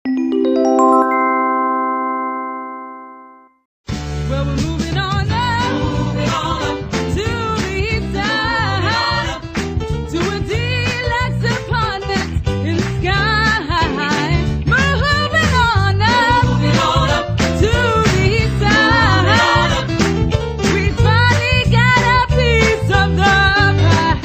Well, we're moving on up to the east side, to a deluxe apartment in the sky. Moving on up to the east side. We finally got a piece of the pie.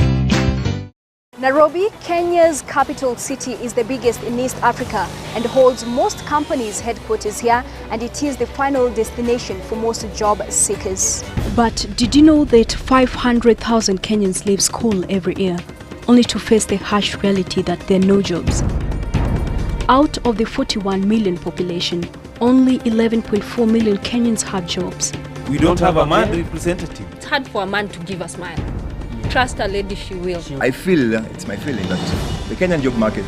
Nairobi, Kenya's capital city, is the biggest in East Africa and holds most companies' headquarters here, and it is the final destination for most job seekers. But did you know that 500,000 Kenyans leave school every year, only to face the harsh reality that there are no jobs? Out of the 41 million population, only 11.4 million Kenyans have jobs. We don't have a man representative. It's hard for a man to give a smile. Trust a lady, she will. I feel, it's my feeling that the Kenyan job market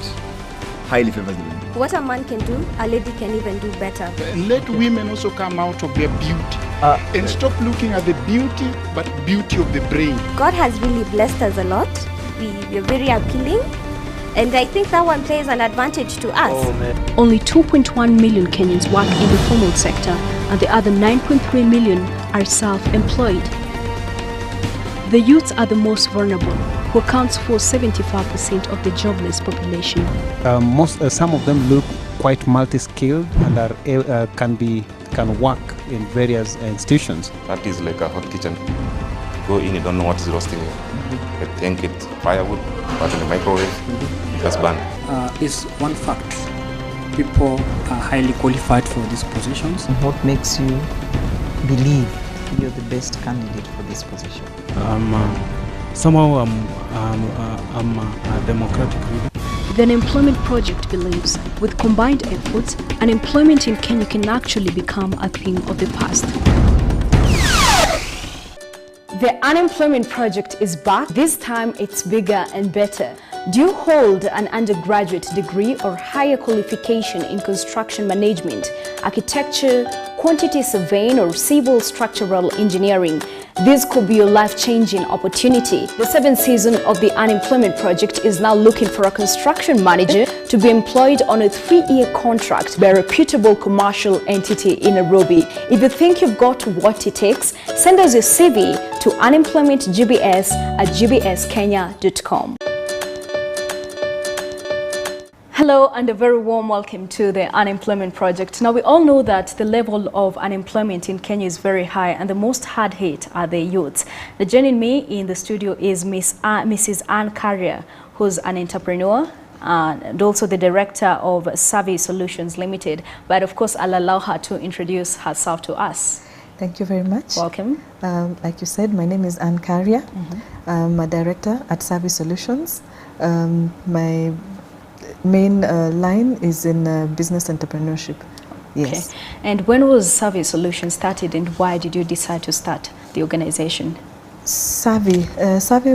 highly favors the women. What a man can do, a lady can even do better. And let women also come out of their beauty and stop looking at the beauty, but beauty of the brain. God has really blessed us a lot. We are very appealing, and I think that one plays an advantage to us. Only 2.1 million Kenyans work in the formal sector, and the other 9.3 million are self-employed. The youths are the most vulnerable, who accounts for 75% of the jobless population. Some of them look quite multi-skilled and are, can work in various institutions. That is like a hot kitchen. Go in, you don't know what is roasting you. I think it's firewood, but in the microwave, it has burned. Is one fact. People are highly qualified for these positions. What makes you believe you're the best candidate for this position? Somehow I'm a democratic leader. The Unemployment Project believes, with combined efforts, unemployment in Kenya can actually become a thing of the past. The Unemployment Project is back. This time it's bigger and better. Do you hold an undergraduate degree or higher qualification in construction management, architecture, quantity surveying, or civil structural engineering? This could be your life-changing opportunity. The 7th season of the Unemployment Project is now looking for a construction manager to be employed on a 3-year contract by a reputable commercial entity in Nairobi. If you think you've got what it takes, send us your CV to unemploymentgbs@gbskenya.com. Hello and a very warm welcome to the Unemployment Project. Now, we all know that the level of unemployment in Kenya is very high, and the most hard hit are the youths. Now, joining me in the studio is Mrs. Anne Carrier, who's an entrepreneur and also the director of Savvy Solutions Limited. But of course, I'll allow her to introduce herself to us. Thank you very much. Welcome. Like you said, my name is Anne Carrier. I'm a director at Savvy Solutions. My main line is in business entrepreneurship. Yes. Okay. And when was Savvy Solutions started, and why did you decide to start the organization? Savvy,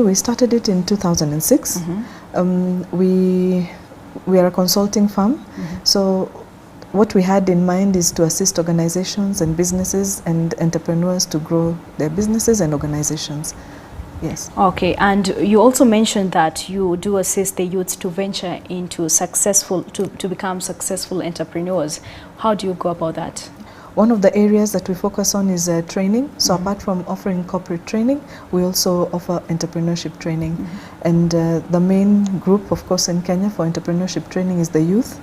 we started it in 2006. We are a consulting firm. So what we had in mind is to assist organizations and businesses and entrepreneurs to grow their businesses and organizations. Yes. Okay, and you also mentioned that you do assist the youths to venture into to become successful entrepreneurs. How do you go about that? One of the areas that we focus on is training. So apart from offering corporate training, we also offer entrepreneurship training. And the main group, of course, in Kenya for entrepreneurship training is the youth.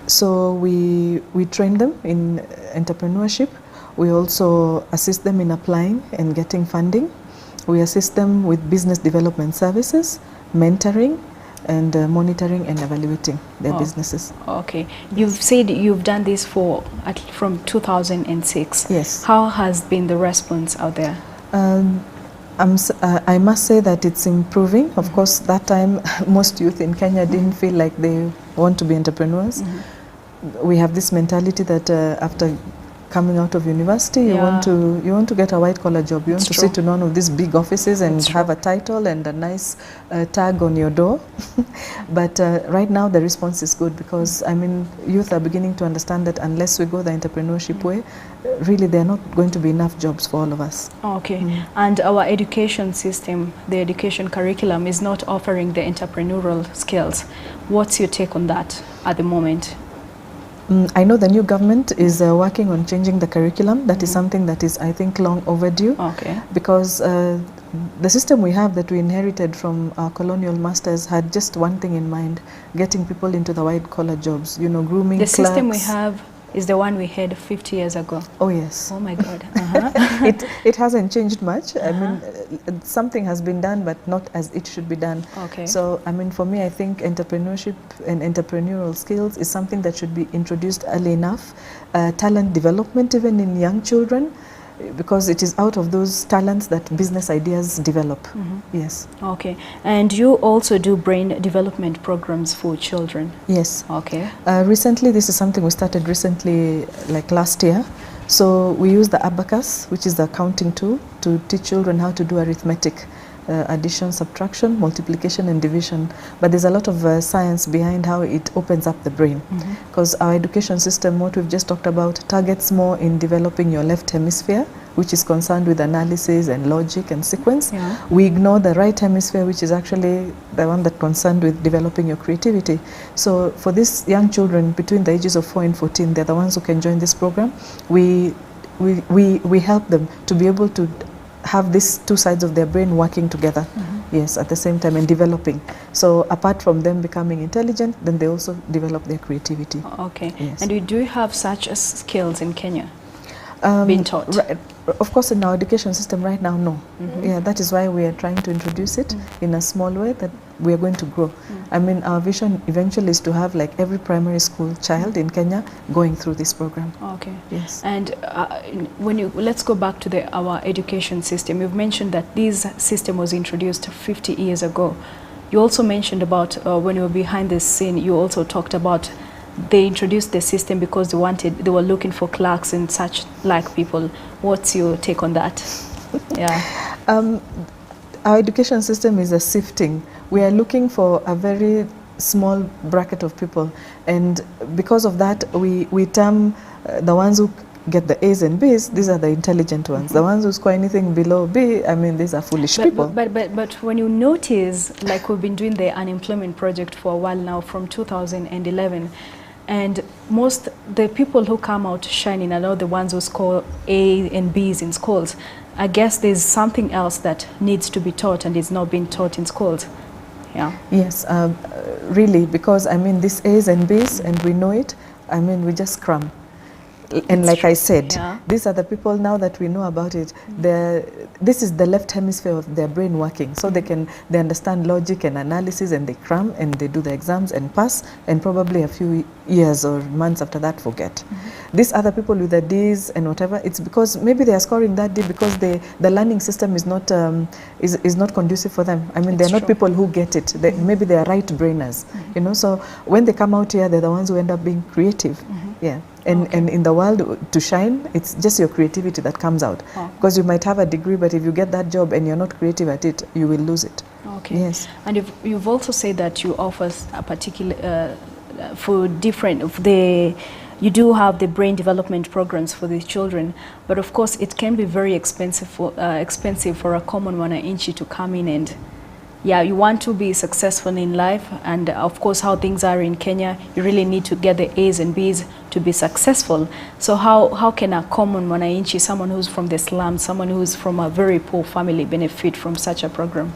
So we train them in entrepreneurship. We also assist them in applying and getting funding. We assist them with business development services, mentoring, and monitoring and evaluating their businesses. Okay. You've said you've done this from 2006. Yes. How has been the response out there? I must say that it's improving. Of course, that time most youth in Kenya didn't feel like they want to be entrepreneurs. We have this mentality that after coming out of university, you want to get a white-collar job. You want to sit in one of these big offices and have a title and a nice tag on your door. But right now the response is good, because I mean, youth are beginning to understand that unless we go the entrepreneurship way, really there are not going to be enough jobs for all of us. Okay. And our education system, the education curriculum, is not offering the entrepreneurial skills. What's your take on that at the moment? I know the new government is working on changing the curriculum. That is something that is, I think, long overdue. Okay. Because the system we have that we inherited from our colonial masters had just one thing in mind: getting people into the white-collar jobs. You know, grooming. The system we clerks. have is the one we had 50 years ago. Oh yes. Oh my God. It hasn't changed much. I mean, something has been done, but not as it should be done. Okay. So, I mean, for me, I think entrepreneurship and entrepreneurial skills is something that should be introduced early enough. Talent development, even in young children, because it is out of those talents that business ideas develop. Yes. Okay. And you also do brain development programs for children? Yes. Okay. Recently, this is something we started recently, like last year. So we use the abacus, which is the accounting tool, to teach children how to do arithmetic. Addition, subtraction, multiplication and division. But there's a lot of science behind how it opens up the brain. Because our education system, what we've just talked about, targets more in developing your left hemisphere, which is concerned with analysis and logic and sequence. Yeah. We ignore the right hemisphere, which is actually the one that's concerned with developing your creativity. So for these young children between the ages of 4 and 14, they're the ones who can join this program. We help them to be able to have these two sides of their brain working together, yes, at the same time, and developing. So apart from them becoming intelligent, then they also develop their creativity. Okay. Yes. And we do have such skills in Kenya being taught? Right, of course, in our education system right now, no. Yeah, that is why we are trying to introduce it in a small way that we are going to grow. I mean, our vision eventually is to have like every primary school child in Kenya going through this program. Okay. Yes. And let's go back to our education system. You've mentioned that this system was introduced 50 years ago. You also mentioned about when you were behind the scene, you also talked about they introduced the system because they were looking for clerks and such like people. What's your take on that? Yeah. Our education system is a sifting. We are looking for a very small bracket of people, and because of that, we term the ones who get the A's and B's, these are the intelligent ones. The ones who score anything below B, I mean, these are foolish people. But when you notice, like we've been doing the unemployment project for a while now, from 2011, and the people who come out shining are not the ones who score A and B's in schools. I guess there's something else that needs to be taught and is not being taught in schools. Yeah. Yes, really, because I mean, these A's and B's, and we know it, I mean, we just cram. And like I said, these are the people now that we know about it. This is the left hemisphere of their brain working. So they understand logic and analysis, and they cram and they do the exams and pass, and probably a few years or months after that forget. These other people with the D's and whatever, it's because maybe they are scoring that D because the learning system is not conducive for them. I mean, they're not people who get it. Maybe they are right brainers, you know. So when they come out here, they're the ones who end up being creative. Yeah. And in the world, to shine, it's just your creativity that comes out. Because you might have a degree, but if you get that job and you're not creative at it, you will lose it. Okay. Yes. And you've also said that you offer a particular, you do have the brain development programs for the children, but of course it can be very expensive for a common mwananchi to come in and, yeah, you want to be successful in life, and of course how things are in Kenya, you really need to get the A's and B's to be successful. So how can a common mwananchi, someone who's from the slums, someone who's from a very poor family, benefit from such a program?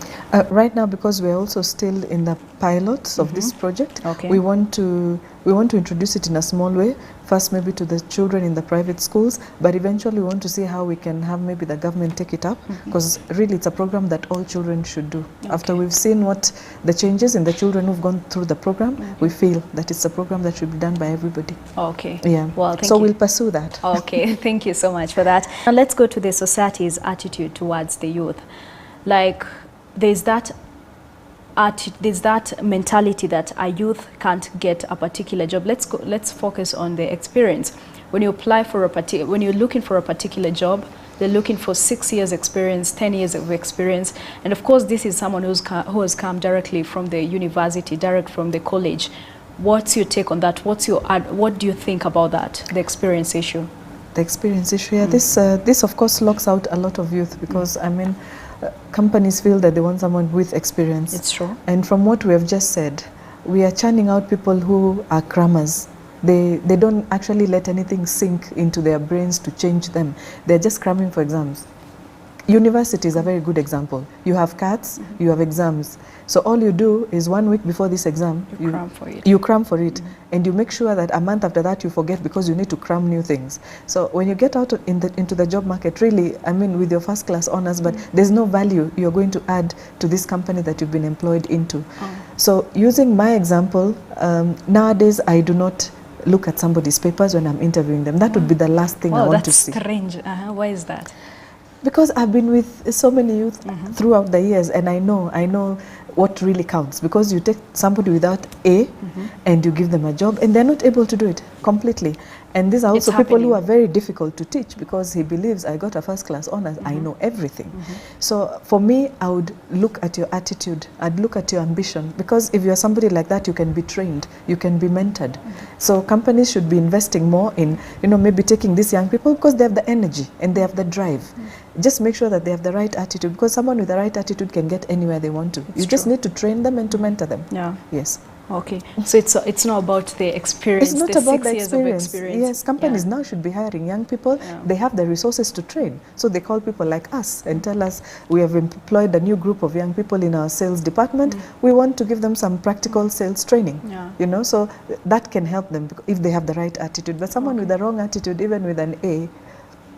Right now, because we're also still in the pilots of this project, we want to introduce it in a small way, first maybe to the children in the private schools, but eventually we want to see how we can have maybe the government take it up, because really it's a program that all children should do. After we've seen what the changes in the children who've gone through the program, we feel that it's a program that should be done by everybody. Okay. Yeah. Well, thank you. So we'll pursue that. Okay. Thank you so much for that. Now let's go to the society's attitude towards the youth. Like, there's that mentality that a youth can't get a particular job. Let's focus on the experience. When you apply for when you're looking for a particular job, they're looking for 6 years experience, 10 years of experience. And of course, this is someone who has come directly from the university, direct from the college. What's your take on that? What do you think about that, the experience issue? The experience issue, yeah. This of course locks out a lot of youth, because I mean, companies feel that they want someone with experience. It's true. And from what we have just said, we are churning out people who are crammers. They don't actually let anything sink into their brains to change them. They're just cramming for exams. University is a very good example. You have CATs, you have exams. So all you do is 1 week before this exam, you cram for it. You cram for it, and you make sure that a month after that you forget because you need to cram new things. So when you get out into the job market, really, I mean, with your first class honors, but there's no value you're going to add to this company that you've been employed into. So using my example, nowadays I do not look at somebody's papers when I'm interviewing them. That would be the last thing I want to see. That's strange. Why is that? Because I've been with so many youth throughout the years, and I know what really counts. Because you take somebody without A and you give them a job, and they're not able to do it completely. And these are also people who are very difficult to teach, because he believes, I got a first class honors, I know everything. So for me, I would look at your attitude, I'd look at your ambition, because if you're somebody like that, you can be trained, you can be mentored. So companies should be investing more in, maybe taking these young people, because they have the energy and they have the drive. Just make sure that they have the right attitude, because someone with the right attitude can get anywhere they want to. You just need to train them and to mentor them. Yeah. Yes. Okay, so it's not about the experience. It's not the about 6 the years of experience. Yes, companies now should be hiring young people. They have the resources to train. So they call people like us and tell us, we have employed a new group of young people in our sales department. We want to give them some practical sales training. So that can help them if they have the right attitude. But someone with the wrong attitude, even with an A,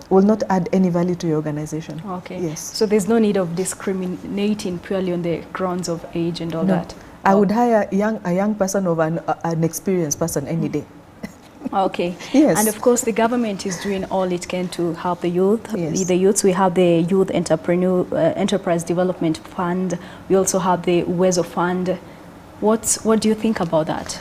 will not add any value to your organization. Okay. Yes. So there's no need of discriminating purely on the grounds of age and all that. I would hire a young person over an experienced person any day. Okay. Yes. And of course, the government is doing all it can to help the youth. The youths, we have the Youth Enterprise Development Fund. We also have the Uwezo Fund. What do you think about that?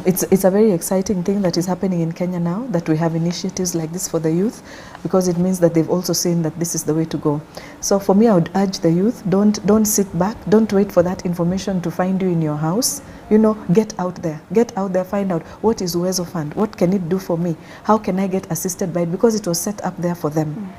It's a very exciting thing that is happening in Kenya now, that we have initiatives like this for the youth, because it means that they've also seen that this is the way to go. So for me, I would urge the youth, don't sit back, don't wait for that information to find you in your house. Get out there, find out what is Uwezo Fund, what can it do for me, how can I get assisted by it, because it was set up there for them.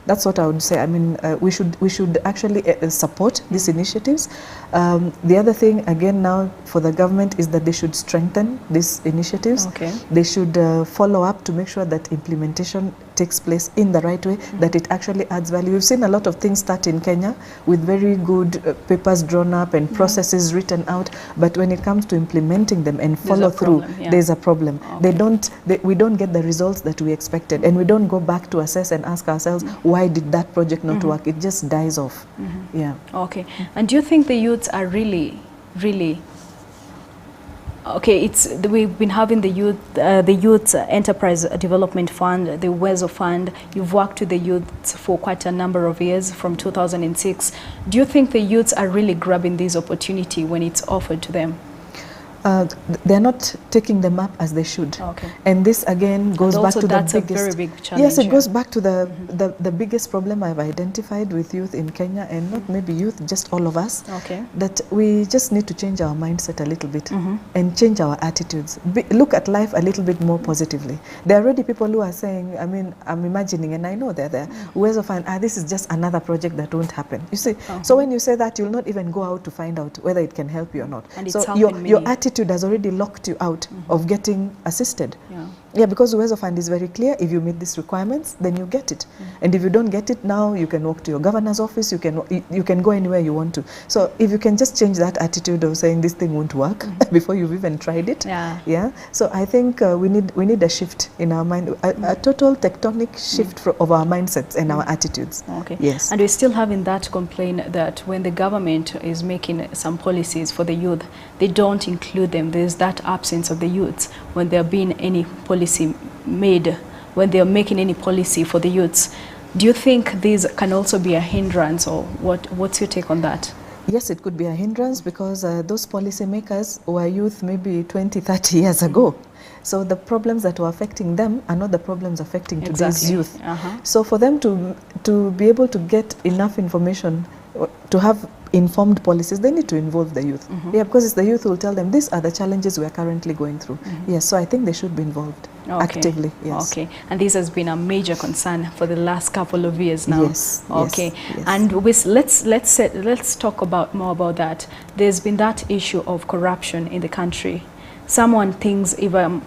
That's what I would say. I mean, we should actually support these initiatives. The other thing, again, now for the government is that they should strengthen these initiatives. Okay. They should follow up to make sure that implementation takes place in the right way, that it actually adds value. We've seen a lot of things start in Kenya with very good papers drawn up and processes written out, but when it comes to implementing them and follow through, there's a problem. Okay. We don't get the results that we expected, and we don't go back to assess and ask ourselves, why did that project not work? It just dies off. Yeah. Okay. And do you think the youths are really okay? We've been having the Youth Enterprise Development Fund, the Uwezo Fund. You've worked with the youths for quite a number of years, from 2006. Do you think the youths are really grabbing this opportunity when it's offered to them? They're not taking them up as they should. Okay. And this again goes back to the biggest. That's a very big challenge. Yes, it goes back to the biggest problem I've identified with youth in Kenya, and not maybe youth, just all of us. Okay. That we just need to change our mindset a little bit and change our attitudes. Look at life a little bit more positively. There are already people who are saying, I mean, I'm imagining, and I know they're there, Uwezo Fund, this is just another project that won't happen. You see, so when you say that, you'll not even go out to find out whether it can help you or not. And so your attitude has already locked you out of getting assisted. Yeah, because Uwezo Fund is very clear. If you meet these requirements, then you get it. And if you don't get it now, you can walk to your governor's office. You can go anywhere you want to. So if you can just change that attitude of saying this thing won't work before you've even tried it. Yeah. So I think we need a shift in our mind, a total tectonic shift of our mindsets and our attitudes. Okay. Yes. And we're still having that complaint that when the government is making some policies for the youth, they don't include them. There's that absence of the youths when there being any policy made, when they're making any policy for the youths. Do you think these can also be a hindrance, or what's your take on that? Yes, it could be a hindrance, because those policymakers were youth maybe 20, 30 years ago. So the problems that were affecting them are not the problems affecting today's youth. So for them to be able to get enough information, to have informed policies, they need to involve the youth. Yeah, because it's the youth who will tell them, these are the challenges we are currently going through. Yes, so I think they should be involved actively. Yes. Okay, and this has been a major concern for the last couple of years now. Yes. Okay, yes. And let's talk more about that. There's been that issue of corruption in the country. someone thinks if I'm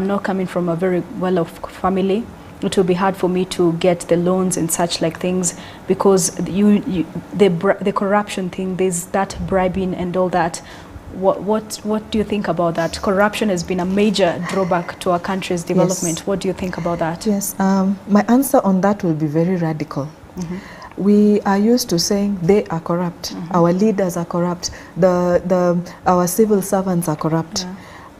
not coming from a very well-off family, it will be hard for me to get the loans and such like things, because the corruption thing, there's that bribing and all that. What do you think about that? Corruption has been a major drawback to our country's development. Yes. What do you think about that? Yes, my answer on that will be very radical. We are used to saying they are corrupt, our leaders are corrupt, our civil servants are corrupt. Yeah.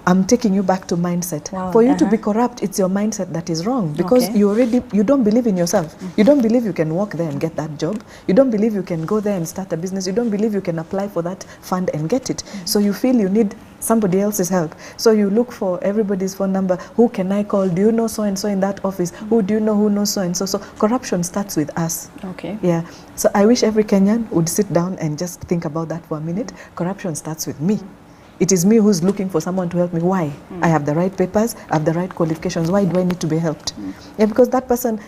I'm taking you back to mindset. Wow. For you to be corrupt, it's your mindset that is wrong, because you don't believe in yourself. You don't believe you can walk there and get that job. You don't believe you can go there and start a business. You don't believe you can apply for that fund and get it. So you feel you need somebody else's help. So you look for everybody's phone number. Who can I call? Do you know so-and-so in that office? Who do you know who knows so-and-so? So corruption starts with us. Okay. Yeah. So I wish every Kenyan would sit down and just think about that for a minute. Corruption starts with me. It is me who's looking for someone to help me. Why? I have the right papers, I have the right qualifications. Why do I need to be helped? Yeah, because that person,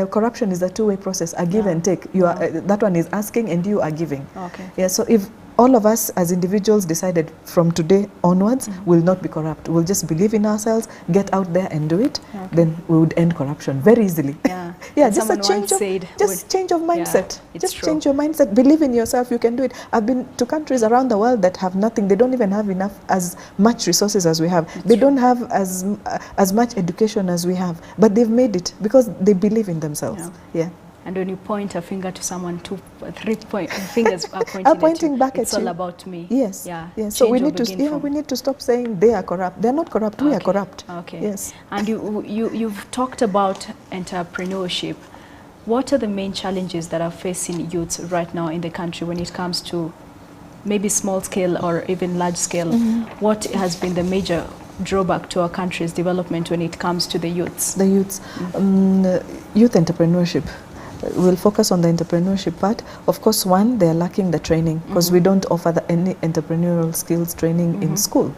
corruption is a two-way process, a give and take. You are, that one is asking and you are giving. Okay. Yeah, so if all of us as individuals decided from today onwards will not be corrupt, we'll just believe in ourselves, get out there and do it, then we would end corruption very easily. Yeah, yeah, just a change of, change of mindset. Just change your mindset. Believe in yourself. You can do it. I've been to countries around the world that have nothing. They don't even have enough as much resources as we have. They don't have as much education as we have, but they've made it because they believe in themselves. Yeah. And when you point a finger to someone, 3 fingers are pointing back at you. It's all about me. Yes. Yeah. Yes. So we need to stop saying they are corrupt. They are not corrupt. We are corrupt. Okay. Yes. And you've talked about entrepreneurship. What are the main challenges that are facing youths right now in the country when it comes to maybe small scale or even large scale? What has been the major drawback to our country's development when it comes to the youths? The youths, youth entrepreneurship. We'll focus on the entrepreneurship part. Of course, one, they're lacking the training because we don't offer any entrepreneurial skills training in school.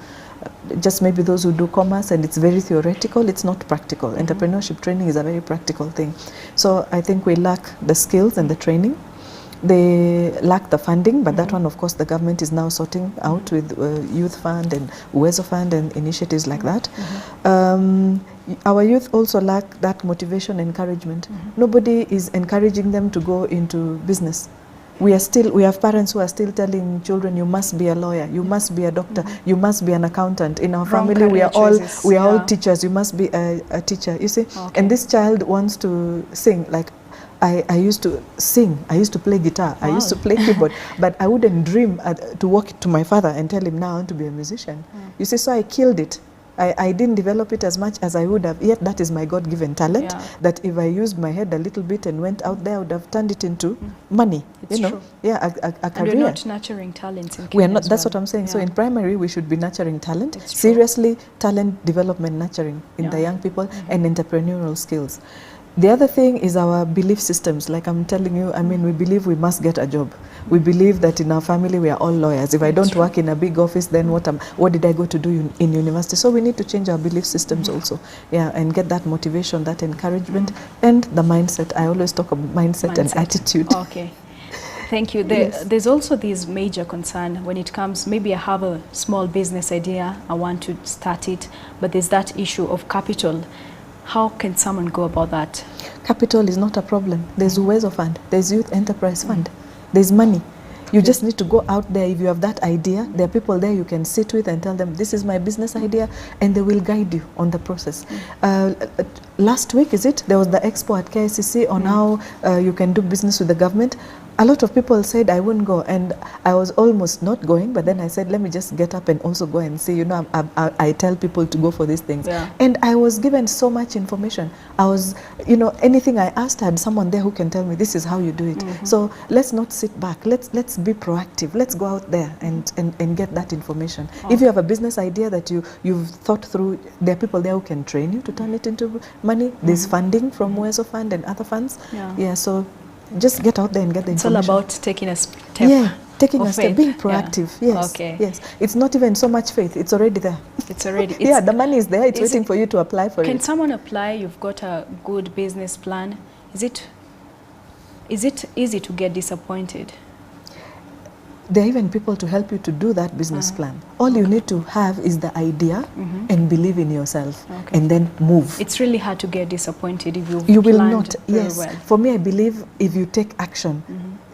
Just maybe those who do commerce, and it's very theoretical, it's not practical. Entrepreneurship training is a very practical thing. So I think we lack the skills and the training. They lack the funding, but that one, of course, the government is now sorting out with Youth Fund and Uwezo Fund and initiatives like that. Our youth also lack that motivation, encouragement. Nobody is encouraging them to go into business. We have parents who are still telling children, you must be a lawyer, you must be a doctor, you must be an accountant. In our family, we are all teachers. You must be a teacher. You see, and this child wants to sing. Like I used to sing, I used to play guitar, I used to play keyboard, but I wouldn't dream to walk to my father and tell him, now I want to be a musician. You see, so I killed it. I didn't develop it as much as I would have, yet that is my God-given talent, that if I used my head a little bit and went out there, I would have turned it into money, it's true. Yeah, a career. And we're not nurturing talents in Kenya. We are not, that's what I'm saying. So in primary, we should be nurturing talent, seriously, talent development nurturing in the young people and entrepreneurial skills. The other thing is our belief systems. Like I'm telling you, I mean, we believe we must get a job. We believe that in our family we are all lawyers. If I don't work in a big office, then what did I go to do in university? So we need to change our belief systems also, and get that motivation, that encouragement, and the mindset. I always talk about mindset and attitude. Okay. Thank you. There's also this major concern when it comes, maybe I have a small business idea, I want to start it, but there's that issue of capital. How can someone go about that? Capital is not a problem. There's Uwezo Fund, there's Youth Enterprise Fund, there's money. You just need to go out there. If you have that idea, there are people there you can sit with and tell them, this is my business idea, and they will guide you on the process. Last week, there was the expo at KICC on how you can do business with the government. A lot of people said I wouldn't go, and I was almost not going, but then I said, let me just get up and also go and see. I tell people to go for these things. And I was given so much information. I was, anything I asked, I had someone there who can tell me, this is how you do it. So let's not sit back. Let's be proactive. Let's go out there and get that information. If you have a business idea that you've thought through, there are people there who can train you to turn it into money. There's funding from Uwezo Fund and other funds. So just get out there and get the information. It's all about taking a step. Yeah, taking a step, being proactive. Yes. Okay. Yes. It's not even so much faith. It's already there. It's already. The money is there. It's waiting for you to apply for it. Can someone apply? You've got a good business plan. Is it easy to get disappointed? there are even people to help you to do that business plan. All you need to have is the idea and believe in yourself, and then move. It's really hard to get disappointed if You will planned not. very Yes. well. For me, I believe if you take action,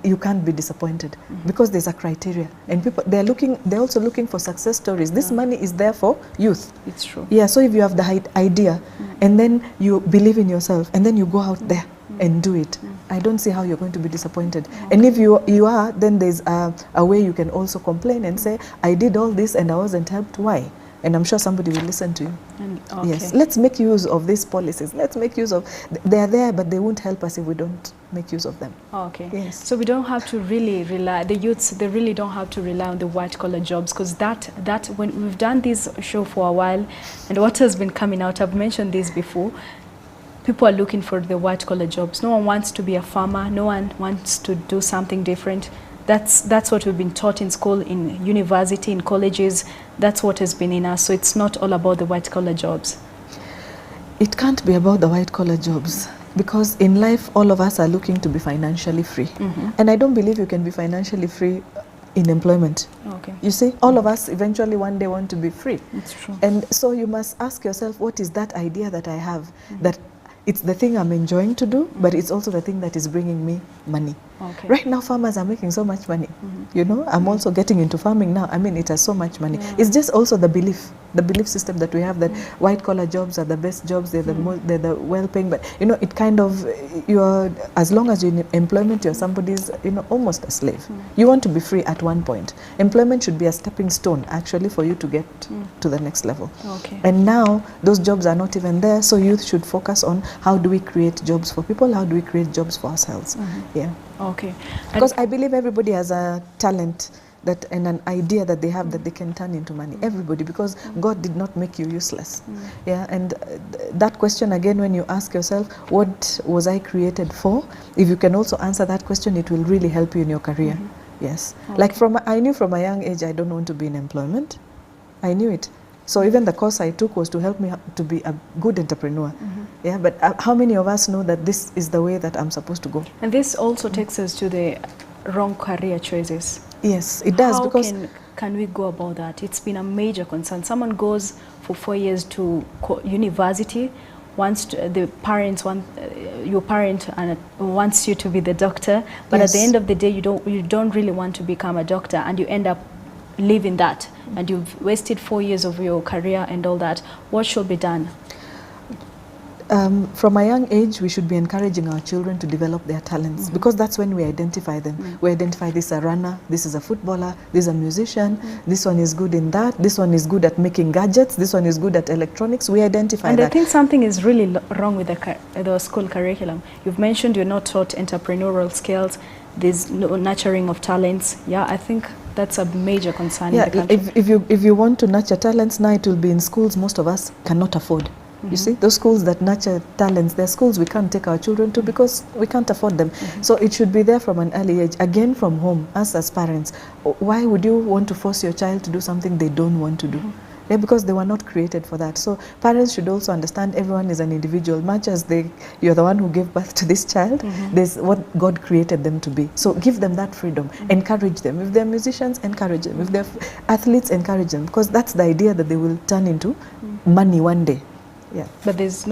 you can't be disappointed because there's a criteria, and people they're also looking for success stories. This money is there for youth. It's true. Yeah. So if you have the idea, and then you believe in yourself, and then you go out there and do it, I don't see how you're going to be disappointed. And if you are, then there's a way you can also complain and say, I did all this and I wasn't helped. Why? And I'm sure somebody will listen to you. Yes, let's make use of these policies. Let's make use of, they're there, but they won't help us if we don't make use of them. Okay. Yes. So we don't have to really rely, the youths, they really don't have to rely on the white collar jobs, because that when we've done this show for a while, and what has been coming out, I've mentioned this before, people are looking for the white collar jobs. No one wants to be a farmer. No one wants to do something different. That's what we've been taught in school, in university, in colleges. That's what has been in us. So it's not all about the white collar jobs. It can't be about the white collar jobs, because in life all of us are looking to be financially free. And I don't believe you can be financially free in employment. Okay. You see, all of us eventually one day want to be free. It's true. And so you must ask yourself, what is that idea that I have, that it's the thing I'm enjoying to do, but it's also the thing that is bringing me money. Okay. Right now, farmers are making so much money. You know, I'm also getting into farming now. I mean, it has so much money. It's just also the belief system that we have that white collar jobs are the best jobs. They're they're the well-paying. But you know, it kind of as long as you're in employment, you're somebody's almost a slave. You want to be free at one point. Employment should be a stepping stone actually for you to get to the next level. Okay. And now those jobs are not even there. So youth should focus on how do we create jobs for people? How do we create jobs for ourselves? Yeah. Okay. Because I believe everybody has a talent and an idea that they have that they can turn into money. Everybody, because God did not make you useless. Yeah, and that question again, when you ask yourself, what was I created for? If you can also answer that question, it will really help you in your career. Yes. Like I knew from a young age I don't want to be in employment. I knew it. So even the course I took was to help me to be a good entrepreneur. Yeah, but how many of us know that this is the way that I'm supposed to go? And this also takes us to the wrong career choices. Yes, it does. How because can we go about that? It's been a major concern. Someone goes for 4 years to university, the parents want your parent wants you to be the doctor, but at the end of the day, you don't really want to become a doctor, and you end up leaving that, and you've wasted 4 years of your career and all that. What should be done? From a young age, we should be encouraging our children to develop their talents, because that's when we identify them. We identify this is a runner, this is a footballer, this is a musician, this one is good in that, this one is good at making gadgets, this one is good at electronics. We identify and that. I think something is really wrong with the school curriculum. You've mentioned you're not taught entrepreneurial skills, there's no nurturing of talents. Yeah, I think that's a major concern in the country. If you want to nurture talents, now it will be in schools most of us cannot afford. You see, those schools that nurture talents, they're schools we can't take our children to because we can't afford them. So it should be there from an early age, again from home, us as parents. Why would you want to force your child to do something they don't want to do? Yeah, because they were not created for that. So parents should also understand everyone is an individual. Much as you're the one who gave birth to this child, there's what God created them to be. So give them that freedom, encourage them. If they're musicians, encourage them. If they're athletes, encourage them, because that's the idea that they will turn into money one day. Yeah. But that's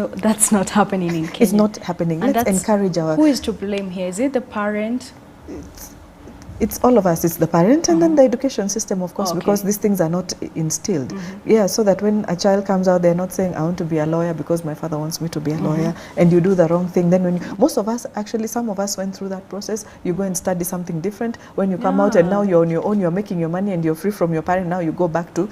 not happening in Kenya. It's not happening. And let's encourage our... Who is to blame here? Is it the parent? It's all of us. It's the parent and then the education system, of course, because these things are not instilled. Yeah, so that when a child comes out, they're not saying, I want to be a lawyer because my father wants me to be a lawyer, and you do the wrong thing. Then most of us, actually, some of us went through that process. You go and study something different. When you come out and now you're on your own, you're making your money and you're free from your parent, now you go back to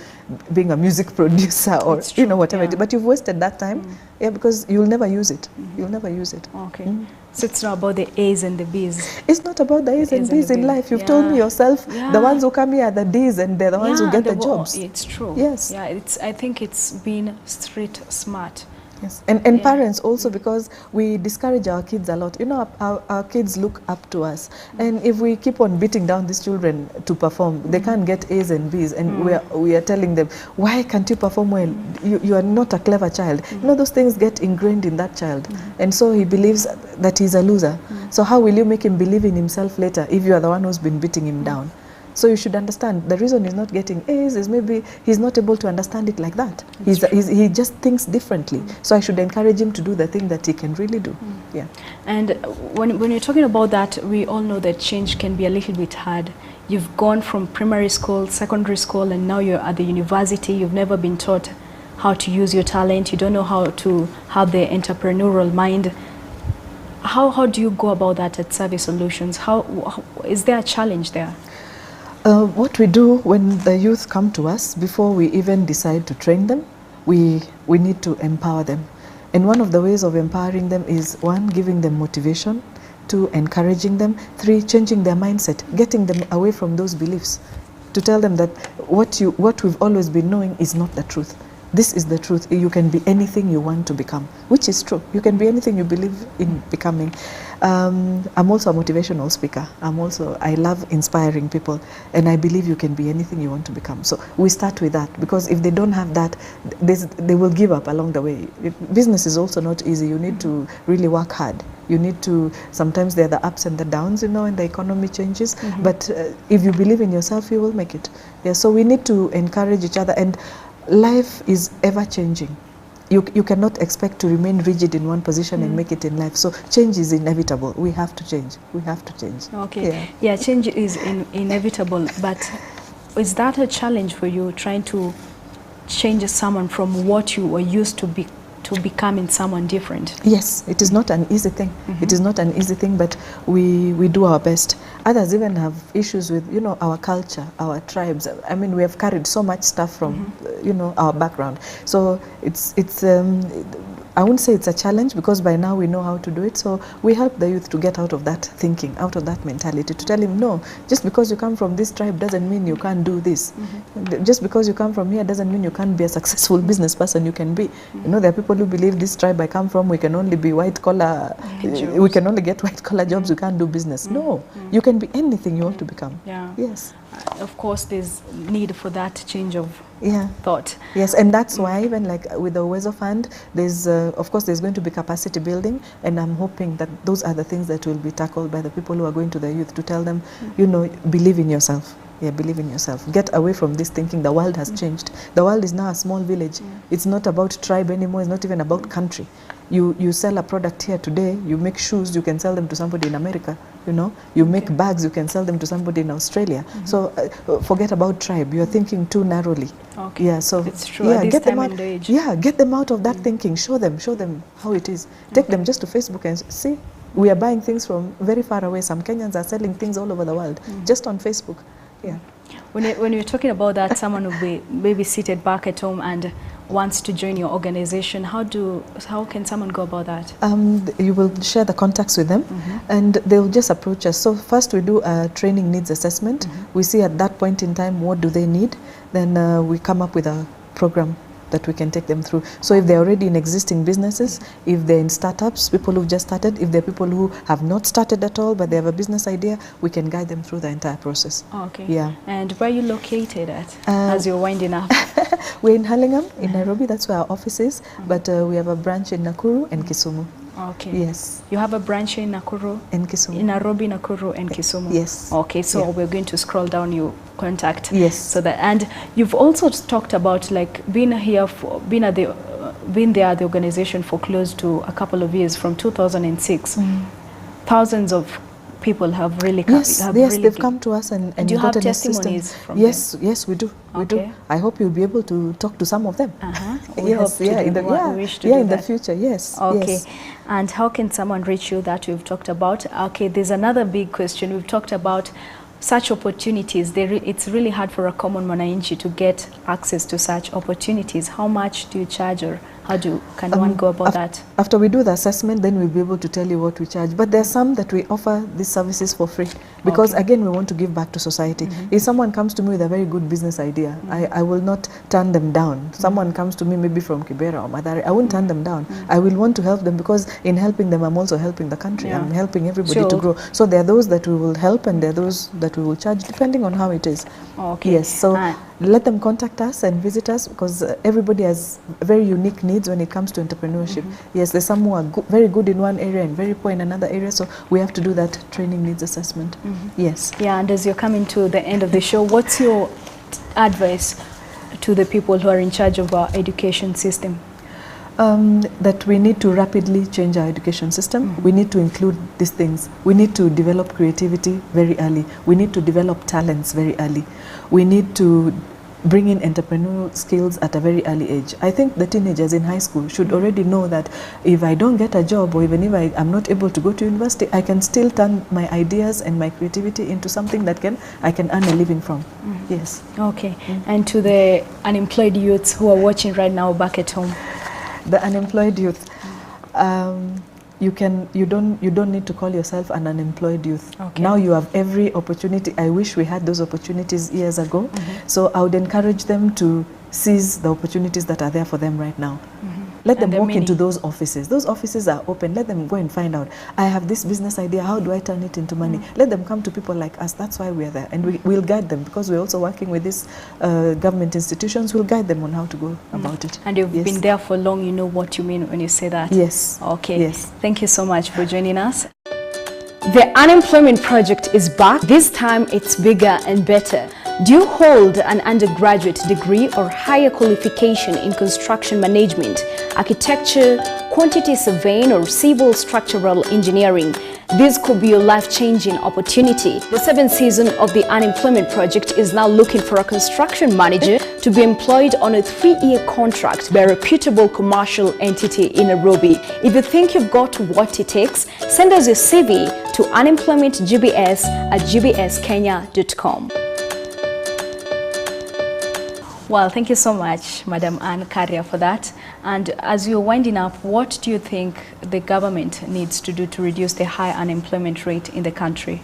being a music producer or, whatever it is. But you've wasted that time, because you'll never use it. You'll never use it. Okay. So it's not about the A's and the B's. It's not about the A's and B's in life. You've told me yourself, the ones who come here are the D's and they're the ones who get the jobs. It's true. Yes. Yeah, I think it's being street smart. Yes, and parents also, because we discourage our kids a lot. You know, our kids look up to us, and if we keep on beating down these children to perform, they can't get A's and B's, and we are telling them, why can't you perform well? You are not a clever child. You know, those things get ingrained in that child, and so he believes that he's a loser. So how will you make him believe in himself later if you are the one who's been beating him down? So you should understand the reason he's not getting A's is maybe he's not able to understand it like that. He just thinks differently. So I should encourage him to do the thing that he can really do. Yeah. And when you're talking about that, we all know that change can be a little bit hard. You've gone from primary school, secondary school, and now you're at the university. You've never been taught how to use your talent. You don't know how to have the entrepreneurial mind. How do you go about that at Savvy Solutions? How is there a challenge there? What we do when the youth come to us, before we even decide to train them, we need to empower them. And one of the ways of empowering them is, 1, giving them motivation, 2, encouraging them, 3, changing their mindset, getting them away from those beliefs, to tell them that what we've always been knowing is not the truth. This is the truth. You can be anything you want to become, which is true. You can be anything you believe in becoming. I'm also a motivational speaker. I love inspiring people, and I believe you can be anything you want to become. So we start with that, because if they don't have that, they will give up along the way. Business is also not easy. You need to really work hard. You need to, sometimes there are the ups and the downs, you know, and the economy changes. But if you believe in yourself, you will make it. Yeah, so we need to encourage each other. And life is ever changing. You cannot expect to remain rigid in one position and make it in life. So change is inevitable. We have to change. We have to change. Okay. Yeah, change is inevitable. But is that a challenge for you, trying to change someone from what you were used to becoming someone different? Yes, it is not an easy thing. It is not an easy thing, but we do our best. Others even have issues with, you know, our culture, our tribes. I mean, we have carried so much stuff from, you know, our background. So it's I wouldn't say it's a challenge, because by now we know how to do it. So we help the youth to get out of that thinking, out of that mentality, to tell him, no, just because you come from this tribe doesn't mean you can't do this. Just because you come from here doesn't mean you can't be a successful business person. You can be. You know, there are people who believe this tribe I come from, we can only be white collar, we can only get white collar jobs, we can't do business. No, you can be anything you want to become. Yeah. Yes. Of course, there's need for that change of thought. Yes, and that's why even like with the Uwezo Fund, there's of course there's going to be capacity building, and I'm hoping that those are the things that will be tackled by the people who are going to the youth, to tell them, you know, believe in yourself. Yeah, believe in yourself. Get away from this thinking the world has changed. The world is now a small village. It's not about tribe anymore. It's not even about country. You sell a product here today, you make shoes, you can sell them to somebody in America, you know. You make bags, you can sell them to somebody in Australia. So forget about tribe. You're thinking too narrowly. Okay. Yeah, so it's true. Yeah, get them out. Yeah, get them out of that thinking. Show them how it is. Take them just to Facebook and see. We are buying things from very far away. Some Kenyans are selling things all over the world just on Facebook. Yeah. When you're talking about that, someone will be maybe seated back at home and wants to join your organization. How can someone go about that? You will share the contacts with them, and they'll just approach us. So first we do a training needs assessment. We see at that point in time what do they need. Then we come up with a program that we can take them through. So if they're already in existing businesses, if they're in startups, people who've just started, if they're people who have not started at all but they have a business idea, we can guide them through the entire process. Okay. Yeah. And where are you located at as you're winding up? We're in Hurlingham in Nairobi. That's where our office is. But we have a branch in Nakuru and Kisumu. Okay. Yes. You have a branch in Nakuru? And Kisumu. In Nairobi, Nakuru and Kisumu? Yes. Okay, so we're going to scroll down your contact. Yes. So that, and you've also talked about like being there at the organization for close to a couple of years, from 2006. Thousands of people have really come. They've come to us and do you have gotten testimonies from them? Yes, we do. We do. I hope you'll be able to talk to some of them. We hope to in the future. Yes. Okay. Yes. And how can someone reach you? That we've talked about. Okay, there's another big question. We've talked about such opportunities. It's really hard for a common mwananchi to get access to such opportunities. How much do you charge, or how can one go about that? After we do the assessment, then we'll be able to tell you what we charge. But there are some that we offer these services for free, because again, we want to give back to society. If someone comes to me with a very good business idea, I will not turn them down. Someone comes to me maybe from Kibera or Mathare, I won't turn them down. I will want to help them, because in helping them, I'm also helping the country. I'm helping everybody to grow. So there are those that we will help, and there are those that we will charge, depending on how it is. Okay. Yes. So let them contact us and visit us, because everybody has very unique needs when it comes to entrepreneurship. Yes, there's some who are very good in one area and very poor in another area, so we have to do that training needs assessment. Yes. Yeah, and as you're coming to the end of the show, what's your advice to the people who are in charge of our education system? That we need to rapidly change our education system. We need to include these things. We need to develop creativity very early. We need to develop talents very early. We need to bring in entrepreneurial skills at a very early age. I think the teenagers in high school should already know that if I don't get a job, or even if I'm not able to go to university, I can still turn my ideas and my creativity into something that I can earn a living from. Yes. Okay. And to the unemployed youths who are watching right now back at home? The unemployed youth, you don't need to call yourself an unemployed youth. Okay. Now you have every opportunity. I wish we had those opportunities years ago. So I would encourage them to seize the opportunities that are there for them right now. Let them walk into those offices. Those offices are open. Let them go and find out, I have this business idea, how do I turn it into money? Let them come to people like us. That's why we're there. And we'll guide them, because we're also working with these government institutions. We'll guide them on how to go about it. And you've been there for long, you know what you mean when you say that? Yes. Okay. Yes. Thank you so much for joining us. The Unemployment Project is back. This time it's bigger and better. Do you hold an undergraduate degree or higher qualification in construction management, architecture, quantity surveying, or civil structural engineering? This could be your life-changing opportunity. The 7th season of the Unemployment Project is now looking for a construction manager to be employed on a 3-year contract by a reputable commercial entity in Nairobi. If you think you've got what it takes, send us your CV to unemploymentgbs@gbskenya.com. Well, thank you so much, Madam Anne Karia, for that. And as you're winding up, what do you think the government needs to do to reduce the high unemployment rate in the country?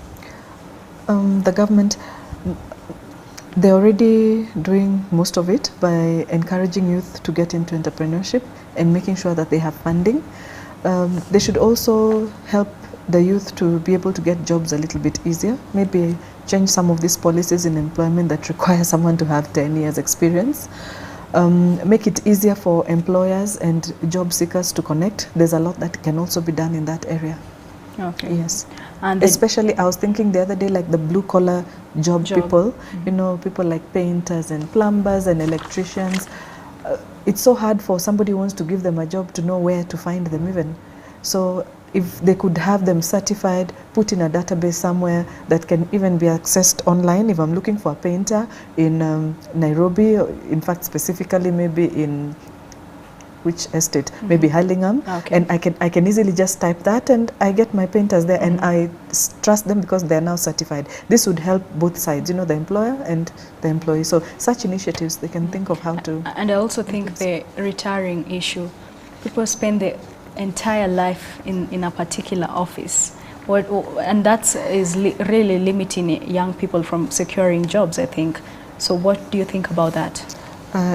The government, they're already doing most of it by encouraging youth to get into entrepreneurship and making sure that they have funding. They should also help the youth to be able to get jobs a little bit easier, maybe change some of these policies in employment that require someone to have 10 years experience. Make it easier for employers and job seekers to connect. There's a lot that can also be done in that area. Okay. Yes. And especially, I was thinking the other day, like the blue collar job people, you know, people like painters and plumbers and electricians. It's so hard for somebody who wants to give them a job to know where to find them even. So if they could have them certified, put in a database somewhere that can even be accessed online. If I'm looking for a painter in Nairobi, in fact specifically maybe in which estate, maybe Hurlingham, and I can easily just type that and I get my painters there, and I trust them because they're now certified. This would help both sides, you know, the employer and the employee. So such initiatives, they can think of how to. And I also think the retiring issue, people spend their entire life in a particular office, and that is really limiting young people from securing jobs, I think. So what do you think about that?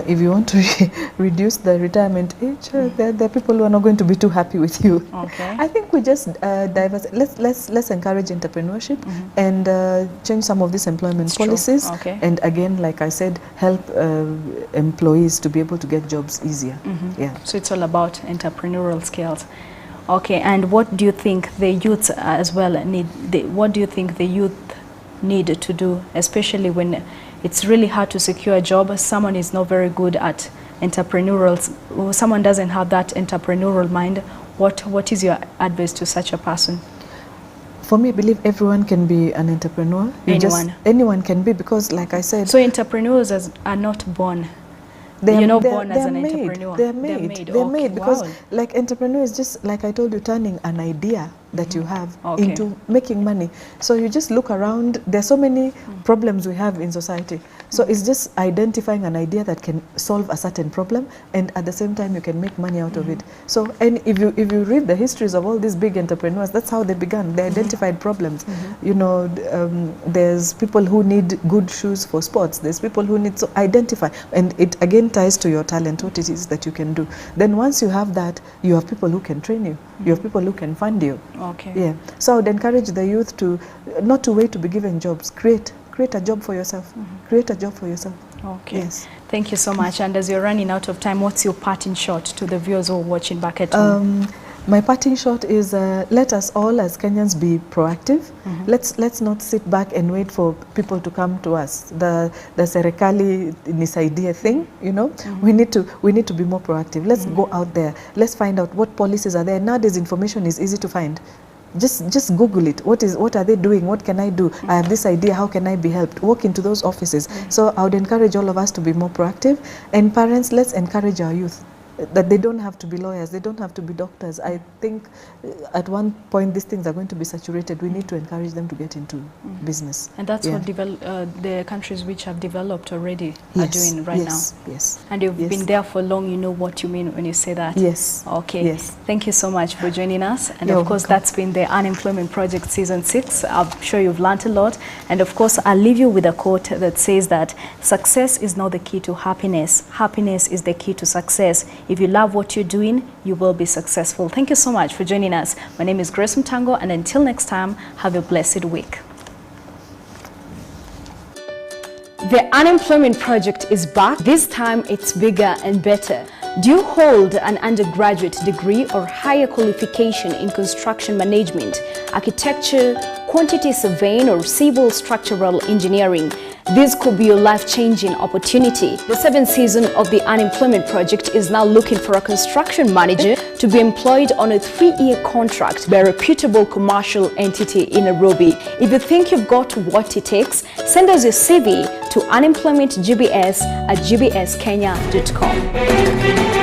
If you want to reduce the retirement age, there are people who are not going to be too happy with you. Okay. I think we just let's encourage entrepreneurship and change some of these employment policies. Okay. And again, like I said, help employees to be able to get jobs easier. Yeah. So it's all about entrepreneurial skills. Okay. And what do you think the youth as well need? What do you think the youth need to do, especially when it's really hard to secure a job? Someone is not very good at entrepreneurial, someone doesn't have that entrepreneurial mind. What is your advice to such a person? For me, I believe everyone can be an entrepreneur. Anyone can be, because like I said. So entrepreneurs are not born. You're not born as an entrepreneur. They're made because like entrepreneur is just, like I told you, turning an idea that you have into making money. So you just look around, there's so many problems we have in society. So it's just identifying an idea that can solve a certain problem, and at the same time you can make money out of it. So, and if you read the histories of all these big entrepreneurs, that's how they began. They identified problems. You know, there's people who need good shoes for sports. There's people who need, so identify, and it again ties to your talent, what it is that you can do. Then once you have that, you have people who can train you. You have people who can fund you. Okay. Yeah. So I would encourage the youth to not to wait to be given jobs. Create a job for yourself. Create a job for yourself. Okay. Yes. Thank you so much. And as you're running out of time, what's your parting shot to the viewers who are watching back at home? My parting shot is let us all as Kenyans be proactive. Let's not sit back and wait for people to come to us. The serikali nisaidie thing, you know. We need to be more proactive. Let's go out there. Let's find out what policies are there. Nowadays information is easy to find. Just Google it. What are they doing? What can I do? I have this idea. How can I be helped? Walk into those offices. So I would encourage all of us to be more proactive. And parents, let's encourage our youth that they don't have to be lawyers, they don't have to be doctors. I think at one point these things are going to be saturated. We need to encourage them to get into business. And that's what the countries which have developed already are doing right now. Yes. And you've been there for long, you know what you mean when you say that. Yes. Okay. Yes. Thank you so much for joining us. And You're of course, welcome. that's been the Unemployment Project Season 6. I'm sure you've learned a lot. And of course, I'll leave you with a quote that says that success is not the key to happiness. Happiness is the key to success. If you love what you're doing, you will be successful. Thank you so much for joining us. My name is Grace Mtango, and until next time, have a blessed week. The Unemployment Project is back. This time it's bigger and better. Do you hold an undergraduate degree or higher qualification in construction management, architecture, quantity surveying, or civil structural engineering? This could be your life-changing opportunity. The 7th season of the Unemployment Project is now looking for a construction manager to be employed on a 3-year contract by a reputable commercial entity in Nairobi. If you think you've got what it takes, send us your CV to unemploymentgbs@gbskenya.com.